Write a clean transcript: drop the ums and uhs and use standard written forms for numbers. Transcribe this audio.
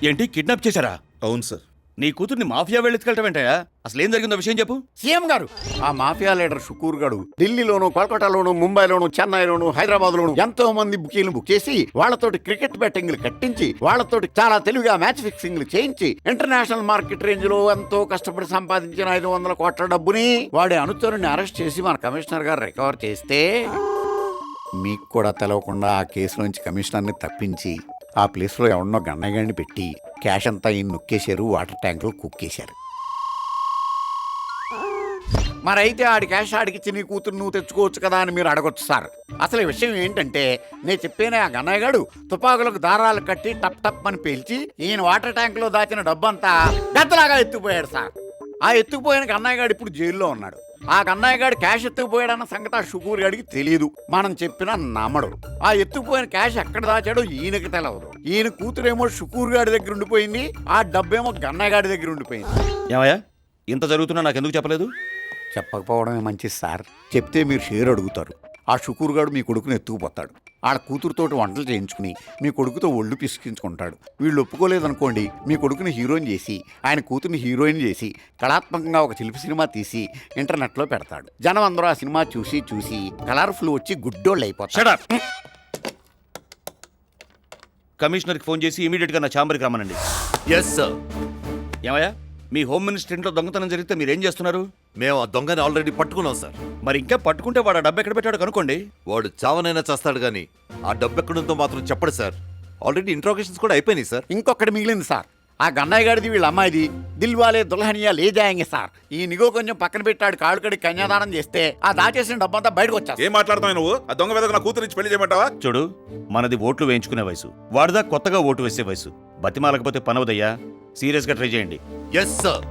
ఏంటి కిడ్నాప్ చేశారా? అవును సార్. నీ కూతుర్ని మాఫియా వెళ్ళెత్తుకెళ్ళటమేంటయా? అసలు ఏం జరిగిందో విషయం చెప్పు. సీఎం గారు, ఆ మాఫియా లీడర్ షుకూర్ గారు ఢిల్లీలోను, కోల్కతాలోను, ముంబైలోను, చెన్నైలోను, హైదరాబాద్ లోను ఎంతో మంది బుకీలు బుక్ చేసి వాళ్ళతోటి క్రికెట్ బెట్టింగ్లు కట్టించి వాళ్ళతోటి చాలా తెలివిగా మ్యాచ్ ఫిక్సింగ్లు చేయించి ఇంటర్నేషనల్ మార్కెట్ రేంజ్ లో ఎంతో కష్టపడి సంపాదించిన 500 కోట్ల డబ్బుని వాడి అనుచరుని అరెస్ట్ చేసి మన కమిషనర్ గారు రికవర్ చేస్తే మీకు కూడా తెలవకుండా ఆ కేసులోంచి కమిషనర్ని తప్పించి ఆ ప్లేస్లో ఎవరినో గన్నయ్యగాడిని పెట్టి క్యాష్ అంతా ఈయన నొక్కేశారు, వాటర్ ట్యాంక్లో కుక్కేశారు. మరైతే ఆడి క్యాష్ ఆడికిచ్చి నీ కూతురు నువ్వు తెచ్చుకోవచ్చు కదా అని మీరు అడగొచ్చు సార్. అసలు ఈ విషయం ఏంటంటే నేను చెప్పేనే ఆ గన్నయ్యగాడు తుపాకులకు దారాలు కట్టి టప్ టప్ అని పేల్చి ఈయన వాటర్ ట్యాంక్లో దాచిన డబ్బంతా గద్దలాగా ఎత్తుకుపోయాడు సార్. ఆ ఎత్తుకుపోయిన గన్నయ్యగాడు ఇప్పుడు జైల్లో ఉన్నాడు. ఆ కన్నయ్యగాడు క్యాష్ ఎత్తుకుపోయాడన్న సంగతి ఆ షుకూర్ గాడికి తెలియదు, మనం చెప్పినా నమ్మడు. ఆ ఎత్తుకుపోయిన క్యాష్ ఎక్కడ దాచాడో ఈయనకి తెలవదు. ఈయన కూతురేమో షుకూర్ గాడి దగ్గర ఉండిపోయింది, ఆ డబ్బేమో గన్నయ్యగాడి దగ్గర ఉండిపోయింది. ఏమయ్యా, ఇంత జరుగుతున్నా నాకెందుకు చెప్పలేదు? చెప్పకపోవడమే మంచిది సార్. చెప్తే మీరు షేర్ అడుగుతారు. ఆ షుకూర్ గాడు మీ కొడుకుని ఎత్తుకుపోతాడు. ఆడ కూతురుతోటి వంటలు చేయించుకుని మీ కొడుకుతో ఒళ్ళు పిసికించుకుంటాడు. వీళ్ళు ఒప్పుకోలేదనుకోండి, మీ కొడుకుని హీరోయిన్ చేసి ఆయన కూతుర్ని హీరోయిన్ చేసి కళాత్మకంగా ఒక శిల్పి సినిమా తీసి ఇంటర్నెట్లో పెడతాడు. జనం అందరూ ఆ సినిమా చూసి చూసి కలర్ఫుల్ వచ్చి గుడ్డోళ్ళు అయిపోతాడు. కమిషనర్కి ఫోన్ చేసి ఇమీడియట్గా నా ఛాంబర్కి రమ్మనండి. Yes sir. ఏమయ్యా, మీ హోమ్ మినిస్టర్ ఇంట్లో దొంగతనం జరిగితే మీరేం చేస్తున్నారు? మేము ఆ దొంగని ఆల్రెడీ పట్టుకున్నాం సార్. మరి ఇంకా పట్టుకుంటే వాడు ఆ డబ్బు ఎక్కడ పెట్టాడో కనుక్కోండి. వాడు చావనైనా చేస్తాడు కానీ ఆ డబ్బు ఎక్కడుందో మాత్రం చెప్పడు సార్. ఆల్రెడీ ఇంట్రోగేషన్స్ కూడా అయిపోయినాయి సార్. ఇంకొకటి మిగిలింది సార్. ఆ గన్నయ్య గారిది వీళ్ళ అమ్మాయిది దిల్వాలే దుల్హనియా లే జాయేంగే సార్. ఈ నిగో కొంచెం పక్కన పెట్టాడు, కాళ్ళు కడిగి కన్యాదానం చేస్తే ఆ దాచేసిన డబ్బంతా బయటకు వచ్చా. ఏం మాట్లాడుతావు నువ్వు? ఆ దొంగ మీద నా కూతురు పెళ్లి చేయమంటావా? చూడు, మనది ఓట్లు వేయించుకునే వయసు, వాడిదా కొత్తగా ఓటు వేసే వయసు. బతిమాలకపోతే పనవదయ్యా. సీరియస్గా ట్రై చేయండి. Yes sir.